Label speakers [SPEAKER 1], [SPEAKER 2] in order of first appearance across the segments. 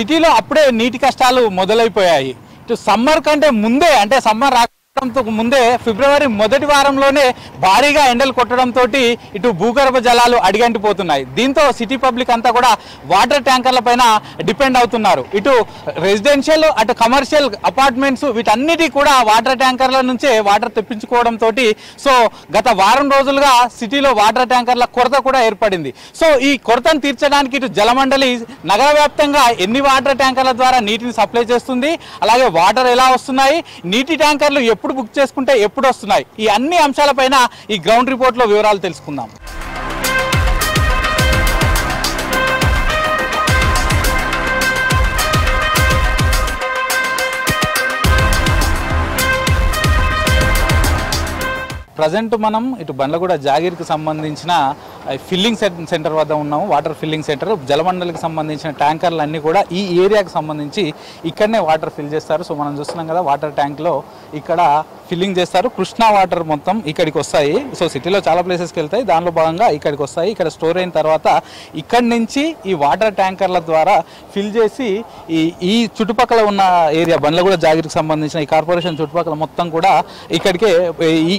[SPEAKER 1] సిటీలో అప్పుడే నీటి కష్టాలు మొదలైపోయాయి. ఇటు సమ్మర్ కంటే ముందే అంటే సమ్మర్ ముందే ఫిబ్రవరి మొదటి వారంలోనే భారీగా ఎండలు కొట్టడంతో ఇటు భూగర్భ జలాలు అడిగంటిపోతున్నాయి. దీంతో సిటీ పబ్లిక్ అంతా కూడా వాటర్ ట్యాంకర్ల పైన డిపెండ్ అవుతున్నారు. ఇటు రెసిడెన్షియల్ అటు కమర్షియల్ అపార్ట్మెంట్స్ వీటన్నిటి కూడా వాటర్ ట్యాంకర్ల నుంచే వాటర్ తెప్పించుకోవడంతో సో గత వారం రోజులుగా సిటీలో వాటర్ ట్యాంకర్ల కొరత కూడా ఏర్పడింది. సో ఈ కొరతను తీర్చడానికి ఇటు జలమండలి నగర వ్యాప్తంగా ఎన్ని వాటర్ ట్యాంకర్ల ద్వారా నీటిని సప్లై చేస్తుంది, అలాగే వాటర్ ఎలా వస్తున్నాయి, నీటి ట్యాంకర్లు ఎప్పుడు బుక్ చేసుకుంటే ఎప్పుడు వస్తున్నాయి, ఈ అన్ని అంశాలపైన ఈ గ్రౌండ్ రిపోర్ట్ లో వివరాలు తెలుసుకుందాం. ప్రజెంట్ మనం ఇటు బండ్లగూడ జాగీర్కి సంబంధించిన ఫిల్లింగ్ సెంటర్ వద్ద ఉన్నాము. వాటర్ ఫిల్లింగ్ సెంటర్ జలమండలికి సంబంధించిన ట్యాంకర్లు అన్నీ కూడా ఈ ఏరియాకి సంబంధించి ఇక్కడనే వాటర్ ఫిల్ చేస్తారు. సో మనం చూస్తున్నాం కదా వాటర్ ట్యాంక్లో ఇక్కడ ఫిల్లింగ్ చేస్తారు. కృష్ణా వాటర్ మొత్తం ఇక్కడికి వస్తాయి. సో సిటీలో చాలా ప్లేసెస్కి వెళ్తాయి, దానిలో భాగంగా ఇక్కడికి వస్తాయి. ఇక్కడ స్టోర్ అయిన తర్వాత ఇక్కడి నుంచి ఈ వాటర్ ట్యాంకర్ల ద్వారా ఫిల్ చేసి ఈ చుట్టుపక్కల ఉన్న ఏరియా బండ్లగూడ జాగీర్కి సంబంధించిన ఈ కార్పొరేషన్ చుట్టుపక్కల మొత్తం కూడా ఇక్కడికే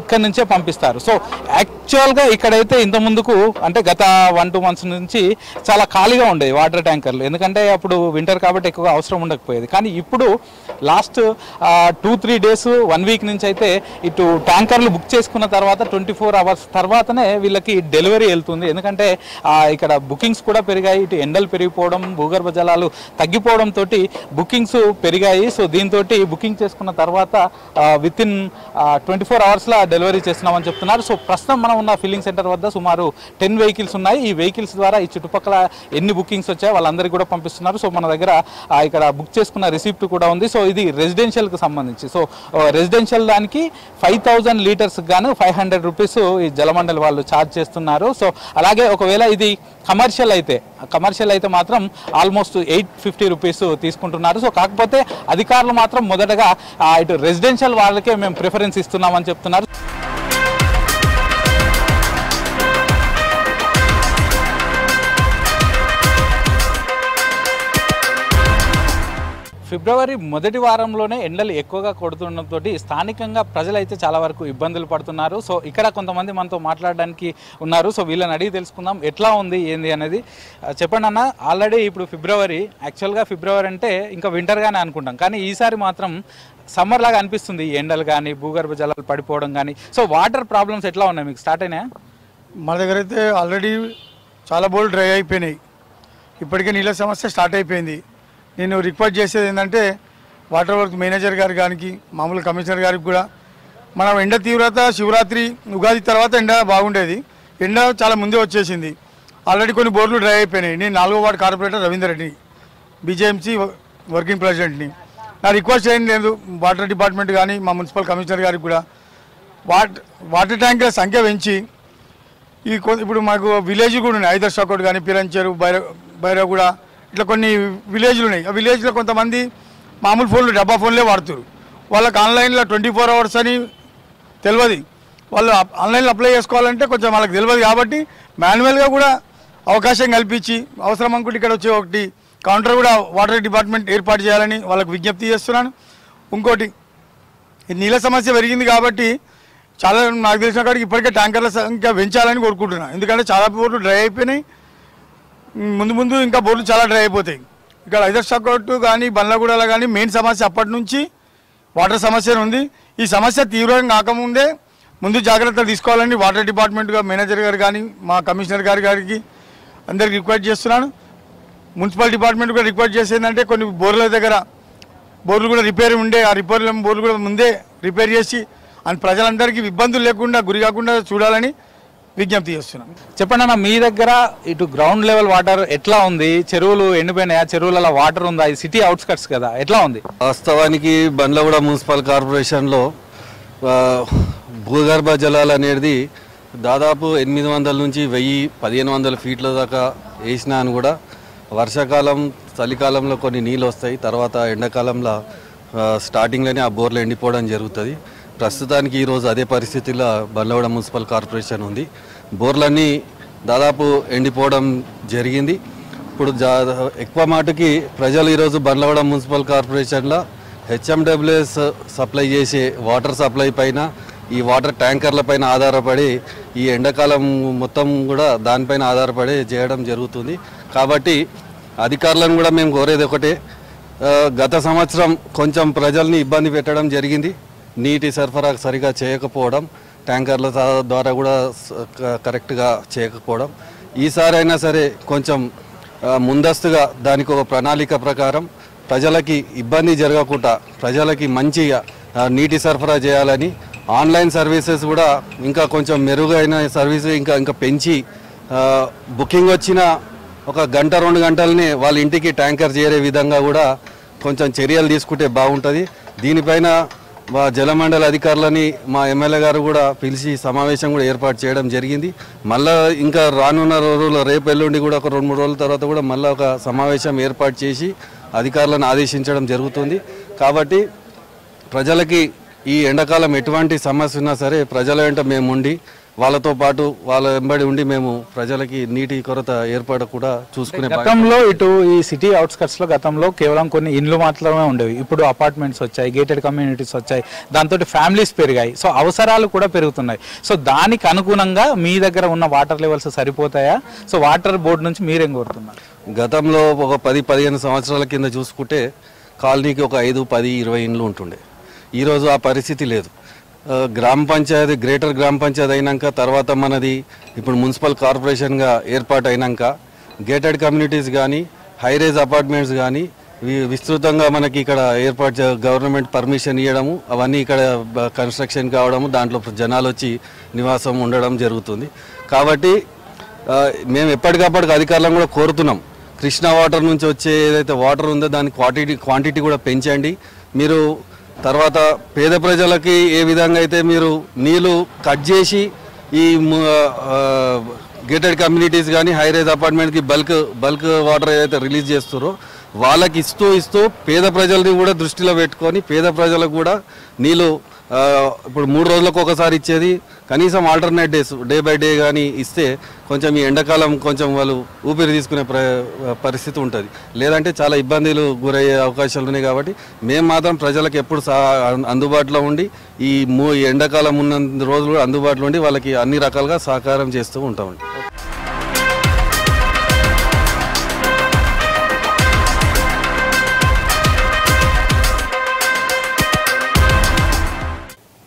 [SPEAKER 1] ఇక్కడి నుంచే పంపిస్తారు. సో యాక్చువల్గా ఇక్కడైతే ఇంత ముందుకు అంటే గత 1-2 months నుంచి చాలా ఖాళీగా ఉండేవి వాటర్ ట్యాంకర్లు, ఎందుకంటే అప్పుడు వింటర్ కాబట్టి ఎక్కువగా అవసరం ఉండకపోయేది. కానీ ఇప్పుడు లాస్ట్ 2-3 days 1 week నుంచి అయితే ఇటు ట్యాంకర్లు బుక్ చేసుకున్న తర్వాత 24 hours తర్వాతనే వీళ్ళకి డెలివరీ వెళ్తుంది. ఎందుకంటే ఇక్కడ బుకింగ్స్ కూడా పెరిగాయి, ఇటు ఎండలు పెరిగిపోవడం, భూగర్భ జలాలు తగ్గిపోవడంతో బుకింగ్స్ పెరిగాయి. సో దీంతో బుకింగ్ చేసుకున్న తర్వాత వితిన్ 24 hours డెలివరీ చేస్తున్నామని చెప్తున్నారు. సో ప్రస్తుతం మనం ఉన్న ఫిల్లింగ్ సెంటర్ వద్ద సుమారు 10 vehicles ఉన్నాయి. ఈ వెహికల్స్ ద్వారా ఈ చుట్టుపక్కల ఎన్ని బుకింగ్స్ వచ్చాయో వాళ్ళందరికీ కూడా పంపిస్తున్నారు. సో మన దగ్గర ఇక్కడ బుక్ చేసుకున్న రిసిప్ట్ కూడా ఉంది. సో ఇది రెసిడెన్షియల్కి సంబంధించి. సో రెసిడెన్షియల్ దానికి 5000 liters గాను 500 rupees ఈ జలమండలి వాళ్ళు ఛార్జ్ చేస్తున్నారు. సో అలాగే ఒకవేళ ఇది కమర్షియల్ అయితే మాత్రం ఆల్మోస్ట్ 850 rupees తీసుకుంటున్నారు. సో కాకపోతే అధికారులు మాత్రం మొదటగా ఇటు రెసిడెన్షియల్ వాళ్ళకే మేము ప్రిఫరెన్స్ ఇస్తున్నామని చెప్తున్నారు. ఫిబ్రవరి మొదటి వారంలోనే ఎండలు ఎక్కువగా కొడుతుండటంతో స్థానికంగా ప్రజలైతే చాలా వరకు ఇబ్బందులు పడుతున్నారు. సో ఇక్కడ కొంతమంది మనతో మాట్లాడడానికి ఉన్నారు. సో వీళ్ళని అడిగి తెలుసుకుందాం ఎట్లా ఉంది ఏంది అనేది. చెప్పండి అన్న, ఆల్రెడీ ఇప్పుడు యాక్చువల్గా ఫిబ్రవరి అంటే ఇంకా వింటర్గానే అనుకుంటాం, కానీ ఈసారి మాత్రం సమ్మర్ లాగా అనిపిస్తుంది. ఎండలు కానీ భూగర్భ జలాలు పడిపోవడం కానీ. సో వాటర్ ప్రాబ్లమ్స్ ఎట్లా ఉన్నాయి, మీకు స్టార్ట్ అయినాయా?
[SPEAKER 2] మన దగ్గర అయితే ఆల్రెడీ చాలా బోర్లు డ్రై అయిపోయినాయి. ఇప్పటికే నీళ్ళ సమస్య స్టార్ట్ అయిపోయింది. నేను రిక్వెస్ట్ చేసేది ఏంటంటే వాటర్ వర్క్ మేనేజర్ గారు కానీ మామూలు కమిషనర్ గారికి కూడా మనం ఎండ తీవ్రత శివరాత్రి ఉగాది తర్వాత ఎండ బాగుండేది, ఎండ చాలా ముందే వచ్చేసింది. ఆల్రెడీ కొన్ని బోర్లు డ్రై అయిపోయినాయి. నేను 4వ ward corporator Ravinder Reddy, BJMC working ప్రెసిడెంట్ని. నా రిక్వెస్ట్ ఏం లేదు వాటర్ డిపార్ట్మెంట్ కానీ మా మున్సిపల్ కమిషనర్ గారికి కూడా వాటర్ ట్యాంకుల సంఖ్య పెంచి ఇప్పుడు మాకు విలేజ్ కూడా ఉన్నాయి. ఐదర్షాకోట్ కానీ పిరంచేరు బైరగూడ ఇట్లా కొన్ని విలేజ్లు ఉన్నాయి. ఆ విలేజ్లో కొంతమంది మామూలు ఫోన్లు డబ్బా ఫోన్లే వాడుతారు. వాళ్ళకి ఆన్లైన్లో 24 hours అని తెలియదు. వాళ్ళు ఆన్లైన్లో అప్లై చేసుకోవాలంటే కొంచెం వాళ్ళకి తెలియదు. కాబట్టి మాన్యువల్గా కూడా అవకాశం కల్పించి అవసరం అనుకుంటే ఇక్కడ వచ్చే ఒకటి కౌంటర్ కూడా వాటర్ డిపార్ట్మెంట్ ఏర్పాటు చేయాలని వాళ్ళకి విజ్ఞప్తి చేస్తున్నాను. ఇంకోటి నీళ్ళ సమస్య పెరిగింది కాబట్టి చాలా నాకు తెలిసిన కాడికి ఇప్పటికే ట్యాంకర్ల సంఖ్య పెంచాలని కోరుకుంటున్నాను. ఎందుకంటే చాలా బోర్లు డ్రై అయిపోయినాయి, ముందు ఇంకా బోర్లు చాలా డ్రై అయిపోతాయి. ఇక్కడ ఐదర్షాకోట్ కానీ బండ్లగూడలో కానీ మెయిన్ సమస్య అప్పటి నుంచి వాటర్ సమస్య ఉంది. ఈ సమస్య తీవ్రంగా కాకముందే ముందు జాగ్రత్తలు తీసుకోవాలని వాటర్ డిపార్ట్మెంట్గా మేనేజర్ గారు కానీ మా కమిషనర్ గారికి అందరికి రిక్వెస్ట్ చేస్తున్నాను. మున్సిపల్ డిపార్ట్మెంట్ కూడా రిక్వెస్ట్ చేసేందంటే కొన్ని బోర్ల దగ్గర బోర్లు కూడా రిపేర్ ఉండే, ఆ బోర్లు కూడా ముందే రిపేర్ చేసి ప్రజలందరికీ ఇబ్బందులు లేకుండా గురి కాకుండా చూడాలని విజ్ఞప్తి చేస్తున్నాం.
[SPEAKER 1] చెప్పండి అన్న, మీ దగ్గర ఇటు గ్రౌండ్ లెవెల్ వాటర్ ఎట్లా ఉంది? చెరువులు ఎండిపోయినాయా? చెరువులలో వాటర్ ఉందా? ఈ సిటీ అవుట్స్కట్స్ కదా, ఎట్లా ఉంది?
[SPEAKER 3] వాస్తవానికి బండ్లగూడ మున్సిపల్ కార్పొరేషన్లో భూగర్భ జలాలు అనేది దాదాపు 800 నుంచి 1000-1500 feet దాకా వేసినా అని కూడా వర్షాకాలం చలికాలంలో కొన్ని నీళ్ళు వస్తాయి, తర్వాత ఎండాకాలంలో స్టార్టింగ్లోనే ఆ బోర్లు ఎండిపోవడం జరుగుతుంది. ప్రస్తుతానికి ఈరోజు అదే పరిస్థితిలో బండ్లగూడ మున్సిపల్ కార్పొరేషన్ ఉంది. బోర్లన్నీ దాదాపు ఎండిపోవడం జరిగింది. ఇప్పుడు ఎక్కువ మాటకి ప్రజలు ఈరోజు బండ్లగూడ మున్సిపల్ కార్పొరేషన్లో హెచ్ఎండబ్ల్యూఎస్ సప్లై చేసే వాటర్ సప్లై పైన ఈ వాటర్ ట్యాంకర్ల పైన ఆధారపడి ఈ ఎండాకాలం మొత్తం కూడా దానిపైన ఆధారపడి చేయడం జరుగుతుంది. కాబట్టి అధికారులను కూడా మేము కోరేది ఒకటే, గత సంవత్సరం కొంచెం ప్రజల్ని ఇబ్బంది పెట్టడం జరిగింది, నీటి సరఫరా సరిగా చేయకపోవడం, ట్యాంకర్ల ద్వారా కూడా కరెక్ట్గా చేయకపోవడం. ఈసారి అయినా సరే కొంచెం ముందస్తుగా దానికి ఒక ప్రణాళిక ప్రకారం ప్రజలకి ఇబ్బంది జరగకుండా ప్రజలకి మంచిగా నీటి సరఫరా చేయాలని ఆన్లైన్ సర్వీసెస్ కూడా ఇంకా కొంచెం మెరుగైన సర్వీస్ ఇంకా పెంచి బుకింగ్ వచ్చిన ఒక గంట 2 గంటలనే వాళ్ళ ఇంటికి ట్యాంకర్ చేరే విధంగా కూడా కొంచెం చర్యలు తీసుకుంటే బాగుంటుంది. దీనిపైన మా జలమండలి అధికారులని మా ఎమ్మెల్యే గారు కూడా పిలిచి సమావేశం కూడా ఏర్పాటు చేయడం జరిగింది. మళ్ళీ ఇంకా రానున్న రోజుల్లో రేపు ఎల్లుండి కూడా ఒక 2-3 రోజుల తర్వాత కూడా మళ్ళీ ఒక సమావేశం ఏర్పాటు చేసి అధికారులను ఆదేశించడం జరుగుతుంది. కాబట్టి ప్రజలకి ఈ ఎండాకాలం ఎటువంటి సమస్య ఉన్నా సరే ప్రజల వెంట మేము ఉండి వాళ్ళతో పాటు వాళ్ళ వెంబడి ఉండి మేము ప్రజలకి నీటి కొరత ఏర్పడకుండా చూసుకునే.
[SPEAKER 1] గతంలో ఇటు ఈ సిటీ అవుట్స్కట్స్ లో గతంలో కేవలం కొన్ని ఇండ్లు మాత్రమే ఉండేవి, ఇప్పుడు అపార్ట్మెంట్స్ వచ్చాయి, గేటెడ్ కమ్యూనిటీస్ వచ్చాయి, దాంతో ఫ్యామిలీస్ పెరిగాయి, సో అవసరాలు కూడా పెరుగుతున్నాయి. సో దానికి అనుగుణంగా మీ దగ్గర ఉన్న వాటర్ లెవెల్స్ సరిపోతాయా? సో వాటర్ బోర్డు నుంచి మీరేం కోరుతున్నారు?
[SPEAKER 3] గతంలో ఒక 10-15 సంవత్సరాల కింద చూసుకుంటే కాలనీకి ఒక 5-10-20 ఇండ్లు ఉంటుండే. ఈరోజు ఆ పరిస్థితి లేదు. గ్రామ పంచాయతీ గ్రేటర్ గ్రామ పంచాయతీ అయినాక తర్వాత మనది ఇప్పుడు మున్సిపల్ కార్పొరేషన్గా ఏర్పాటు అయినాక గేటెడ్ కమ్యూనిటీస్ కానీ హైరేజ్ అపార్ట్మెంట్స్ కానీ విస్తృతంగా మనకి ఇక్కడ ఏర్పాటు గవర్నమెంట్ పర్మిషన్ ఇవ్వడము, అవన్నీ ఇక్కడ కన్స్ట్రక్షన్ కావడము, దాంట్లో జనాలు వచ్చి నివాసం ఉండడం జరుగుతుంది. కాబట్టి మేము ఎప్పటికప్పటికి అధికారులను కూడా కోరుతున్నాం, కృష్ణా వాటర్ నుంచి వచ్చే ఏదైతే వాటర్ ఉందో దాని క్వాంటిటీ కూడా పెంచండి. మీరు తర్వాత పేద ప్రజలకి ఏ విధంగా అయితే మీరు నీళ్ళు కట్ చేసి ఈ గేటెడ్ కమ్యూనిటీస్ కానీ హైరేజ్ అపార్ట్మెంట్కి బల్క్ వాటర్ ఏదైతే రిలీజ్ చేస్తారో వాళ్ళకి ఇస్తూ పేద ప్రజల్ని కూడా దృష్టిలో పెట్టుకొని పేద ప్రజలకు కూడా నీళ్ళు ఇప్పుడు 3 రోజులకు ఒకసారి ఇచ్చేది కనీసం alternate days day by day కానీ ఇస్తే కొంచెం ఈ ఎండాకాలం కొంచెం వాళ్ళు ఊపిరి తీసుకునే పరిస్థితి ఉంటుంది. లేదంటే చాలా ఇబ్బందులు గురయ్యే అవకాశాలు ఉన్నాయి. కాబట్టి మేము మాత్రం ప్రజలకు ఎప్పుడు అందుబాటులో ఉండి ఈ ఎండాకాలం ఉన్న రోజులు అందుబాటులో ఉండి వాళ్ళకి అన్ని రకాలుగా సహకారం చేస్తూ ఉంటామండి.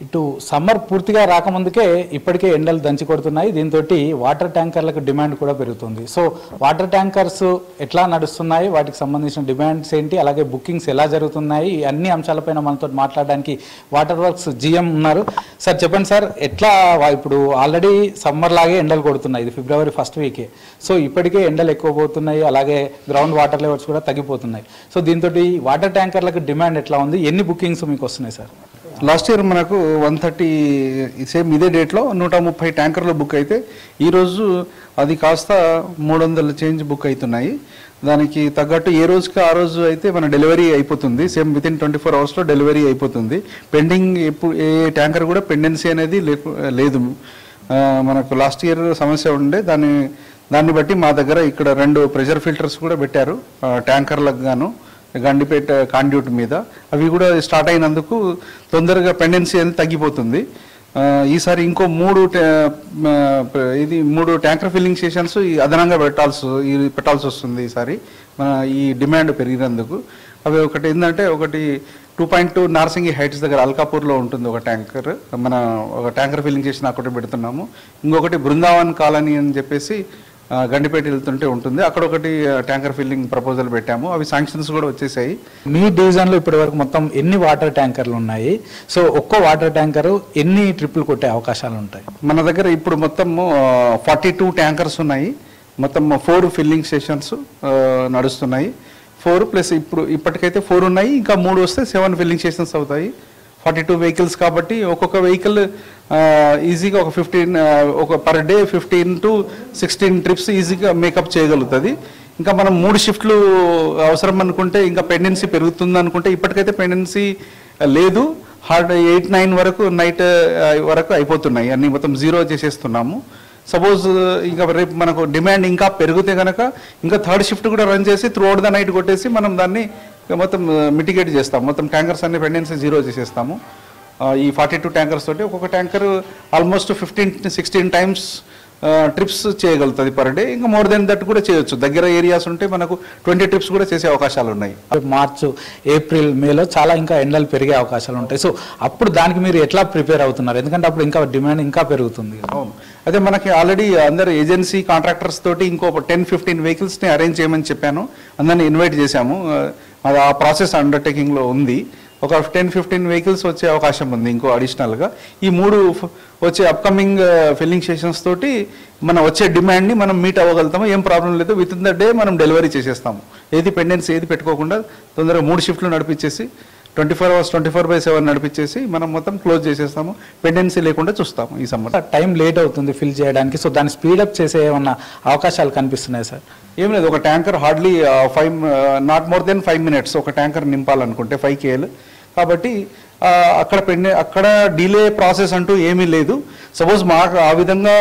[SPEAKER 1] ఇటు సమ్మర్ పూర్తిగా రాకముందుకే ఇప్పటికే ఎండలు దంచి కొడుతున్నాయి. దీంతో వాటర్ ట్యాంకర్లకు డిమాండ్ కూడా పెరుగుతుంది. సో వాటర్ ట్యాంకర్స్ ఎట్లా నడుస్తున్నాయి, వాటికి సంబంధించిన డిమాండ్స్ ఏంటి, అలాగే బుకింగ్స్ ఎలా జరుగుతున్నాయి, ఈ అన్ని అంశాలపైన మనతో మాట్లాడడానికి వాటర్ వర్క్స్ GM ఉన్నారు. సార్ చెప్పండి సార్, ఎట్లా ఇప్పుడు ఆల్రెడీ సమ్మర్ లాగే ఎండలు కొడుతున్నాయి, ఇది February 1st వీకే. సో ఇప్పటికే ఎండలు ఎక్కువ పోతున్నాయి, అలాగే గ్రౌండ్ వాటర్ లెవెల్స్ కూడా తగ్గిపోతున్నాయి. సో దీంతో వాటర్ ట్యాంకర్లకు డిమాండ్ ఎట్లా ఉంది, ఎన్ని బుకింగ్స్ మీకు వస్తున్నాయి సార్?
[SPEAKER 4] లాస్ట్ ఇయర్ మనకు 130 సేమ్ ఇదే డేట్లో 130 ట్యాంకర్లు బుక్ అయితే ఈరోజు అది కాస్త 300 చేంజ్ బుక్ అవుతున్నాయి. దానికి తగ్గట్టు ఏ రోజుకి ఆ రోజు అయితే మన డెలివరీ అయిపోతుంది. సేమ్ వితిన్ 24 అవర్స్లో డెలివరీ అయిపోతుంది. పెండింగ్ ఏ ట్యాంకర్ కూడా పెండెన్సీ అనేది లేదు. మనకు లాస్ట్ ఇయర్ సమస్య ఉండే దాన్ని బట్టి మా దగ్గర ఇక్కడ 2 ప్రెషర్ ఫిల్టర్స్ కూడా పెట్టారు ట్యాంకర్లకు గాను గండిపేట కాండ్యూట్ మీద. అవి కూడా స్టార్ట్ అయినందుకు తొందరగా పెండెన్సీ అనేది తగ్గిపోతుంది. ఈసారి ఇంకో 3 ట్యాంకర్ ఫిల్లింగ్ స్టేషన్స్ అదనంగా పెట్టాల్సి వస్తుంది ఈసారి మన ఈ డిమాండ్ పెరిగినందుకు. అవి ఒకటి ఏంటంటే, ఒకటి 2.2 నార్సింగి హైట్స్ దగ్గర అల్కాపూర్లో ఉంటుంది ఒక ట్యాంకర్, మన ఒక ట్యాంకర్ ఫిల్లింగ్ స్టేషన్ అక్కడే పెడుతున్నాము. ఇంకొకటి బృందావన్ కాలనీ అని చెప్పేసి గండిపేట వెళ్తుంటే ఉంటుంది, అక్కడ ఒకటి ట్యాంకర్ ఫిల్లింగ్ ప్రపోజల్ పెట్టాము. అవి శాంక్షన్స్ కూడా వచ్చేసాయి.
[SPEAKER 1] మీ డివిజన్లో ఇప్పటి వరకు మొత్తం ఎన్ని వాటర్ ట్యాంకర్లు ఉన్నాయి? సో ఒక్కో వాటర్ ట్యాంకరు ఎన్ని ట్రిప్పులు కొట్టే అవకాశాలు ఉంటాయి?
[SPEAKER 4] మన దగ్గర ఇప్పుడు మొత్తం 42 ట్యాంకర్స్ ఉన్నాయి. మొత్తం 4 ఫిల్లింగ్ స్టేషన్స్ నడుస్తున్నాయి. 4+ ఇప్పటికైతే 4 ఉన్నాయి, ఇంకా 3 వస్తే 7 ఫిల్లింగ్ స్టేషన్స్ అవుతాయి. 42 వెహికల్స్ కాబట్టి ఒక్కొక్క వెహికల్ ఈజీగా ఒక పర్ డే 15 to 16 ట్రిప్స్ ఈజీగా మేకప్ చేయగలుగుతుంది. ఇంకా మనం 3 షిఫ్ట్లు అవసరం అనుకుంటే ఇంకా పెండెన్సీ పెరుగుతుంది అనుకుంటే, ఇప్పటికైతే పెండెన్సీ లేదు. 8-9 వరకు నైట్ వరకు అయిపోతున్నాయి, అన్ని మొత్తం 0 చేసేస్తున్నాము. సపోజ్ ఇంకా రేపు మనకు డిమాండ్ ఇంకా పెరిగితే కనుక ఇంకా థర్డ్ షిఫ్ట్ కూడా రన్ చేసి త్రూ అవుట్ ద నైట్ కొట్టేసి మనం దాన్ని మొత్తం మిటిగేట్ చేస్తాం, మొత్తం ట్యాంకర్స్ అన్ని పెండెన్సీ జీరో చేసేస్తాము. ఈ 42 ట్యాంకర్స్ తోటి ఒక్కొక్క ట్యాంకర్ ఆల్మోస్ట్ 15-16 టైమ్స్ ట్రిప్స్ చేయగలుగుతుంది పర్ డే. ఇంకా మోర్ దెన్ దట్ కూడా చేయొచ్చు. దగ్గర ఏరియాస్ ఉంటే మనకు 20 ట్రిప్స్ కూడా చేసే అవకాశాలు ఉన్నాయి.
[SPEAKER 1] మార్చ్, ఏప్రిల్, మేలో చాలా ఇంకా ఎండలు పెరిగే అవకాశాలు ఉంటాయి. సో అప్పుడు దానికి మీరు ఎట్లా ప్రిపేర్ అవుతున్నారు? ఎందుకంటే అప్పుడు ఇంకా డిమాండ్ ఇంకా పెరుగుతుంది.
[SPEAKER 4] అవును, అదే మనకి ఆల్రెడీ అందరు ఏజెన్సీ కాంట్రాక్టర్స్ తోటి ఇంకో 10-15 వెహికల్స్ని అరేంజ్ చేయమని చెప్పాను, అందరిని ఇన్వైట్ చేశాము. అది ఆ ప్రాసెస్ అండర్టేకింగ్లో ఉంది. ఒక 10-15 వెహికల్స్ వచ్చే అవకాశం ఉంది ఇంకో అడిషనల్గా. ఈ 3 వచ్చే అప్కమింగ్ ఫిల్లింగ్ స్టేషన్స్ తోటి మనం వచ్చే డిమాండ్ని మనం మీట్ అవ్వగలుగుతాము. ఏం ప్రాబ్లం లేదు, విత్ ఇన్ ద డే మనం డెలివరీ చేసేస్తాము. ఏది పెండెన్సీ ఏది పెట్టుకోకుండా తొందరగా 3 షిఫ్ట్లు నడిపించేసి 24 hours 24/7 నడిపించేసి మనం మొత్తం క్లోజ్ చేసేస్తాము. పెండెన్సీ లేకుండా చూస్తాము. ఈ సమ్మర్
[SPEAKER 1] టైం లేట్ అవుతుంది ఫిల్ చేయడానికి, సో దాన్ని స్పీడప్ చేసే ఏమన్నా అవకాశాలు కనిపిస్తున్నాయి సార్?
[SPEAKER 4] ఏం లేదు, ఒక tanker hardly 5 not more than 5 minutes ఒక ట్యాంకర్ నింపాలనుకుంటే 5 KL. కాబట్టి అక్కడ డిలే ప్రాసెస్ అంటూ ఏమీ లేదు. సపోజ్ మాకు ఆ విధంగా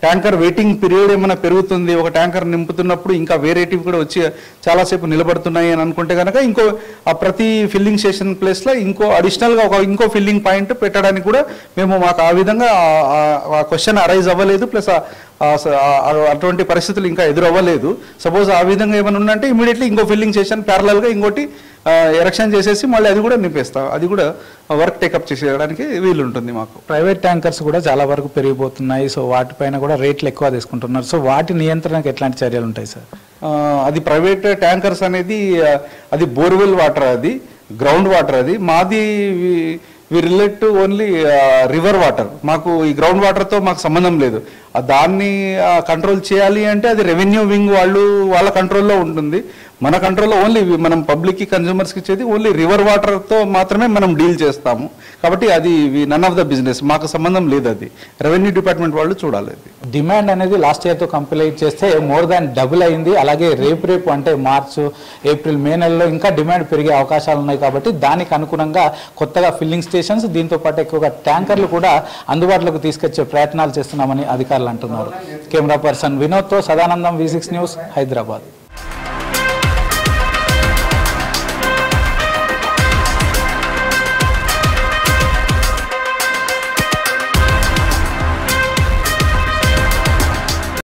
[SPEAKER 4] ట్యాంకర్ వెయిటింగ్ పీరియడ్ ఏమైనా పెరుగుతుంది, ఒక ట్యాంకర్ నింపుతున్నప్పుడు ఇంకా వేరేటివి కూడా వచ్చి చాలాసేపు నిలబడుతున్నాయి అని అనుకుంటే కనుక ఇంకో ప్రతి ఫిల్లింగ్ స్టేషన్ ప్లేస్లో ఇంకో అడిషనల్గా ఇంకో ఫిల్లింగ్ పాయింట్ పెట్టడానికి కూడా మాకు ఆ విధంగా ఆ క్వశ్చన్ అరైజ్ అవ్వలేదు. ప్లస్ అటువంటి పరిస్థితులు ఇంకా ఎదురవ్వలేదు. సపోజ్ ఆ విధంగా ఏమైనా ఉందంటే ఇమీడియట్లీ ఇంకో ఫిల్లింగ్ స్టేషన్ ప్యారలల్గా ఇంకోటి ఎరక్షన్ చేసేసి మళ్ళీ అది కూడా నింపేస్తాం. అది కూడా వర్క్ టేకప్ చేసేయడానికి వీలుంటుంది మాకు.
[SPEAKER 1] ప్రైవేట్ ట్యాంకర్స్ కూడా చాలా వరకు పెరిగిపోతున్నాయి. సో వాటిపైన కూడా రేట్లు ఎక్కువ తీసుకుంటున్నారు. సో వాటి నియంత్రణకు ఎట్లాంటి చర్యలు ఉంటాయి సార్?
[SPEAKER 4] అది ప్రైవేట్ ట్యాంకర్స్ అనేది అది బోర్వెల్ వాటర్, అది గ్రౌండ్ వాటర్. అది మాది we relate to only river water. మాకు ఈ గ్రౌండ్ వాటర్తో మాకు సంబంధం లేదు. దాన్ని కంట్రోల్ చేయాలి అంటే అది రెవెన్యూ వింగ్ వాళ్ళ కంట్రోల్లో ఉంటుంది. మన కంట్రోల్లో ఓన్లీ మనం పబ్లిక్కి కన్జ్యూమర్స్కి ఇచ్చేది ఓన్లీ రివర్ వాటర్తో మాత్రమే మనం డీల్ చేస్తాము. కాబట్టి అది నన్ ఆఫ్ ద బిజినెస్, మాకు సంబంధం లేదు. అది రెవెన్యూ డిపార్ట్మెంట్ వాళ్ళు చూడాలి.
[SPEAKER 1] డిమాండ్ అనేది లాస్ట్ ఇయర్తో కంపేర్ చేస్తే మోర్ దాన్ డబుల్ అయింది. అలాగే రేపు అంటే మార్చ్, ఏప్రిల్, మే నెలలో ఇంకా డిమాండ్ పెరిగే అవకాశాలు ఉన్నాయి. కాబట్టి దానికి అనుగుణంగా కొత్తగా ఫిల్లింగ్ స్టేషన్స్, దీంతో పాటు ఎక్కువగా ట్యాంకర్లు కూడా అందుబాటులోకి తీసుకొచ్చే ప్రయత్నాలు చేస్తున్నామని అధికారులు అంటున్నారు. కెమెరా పర్సన్ వినోద్తో సదానందం, V6 న్యూస్, హైదరాబాద్.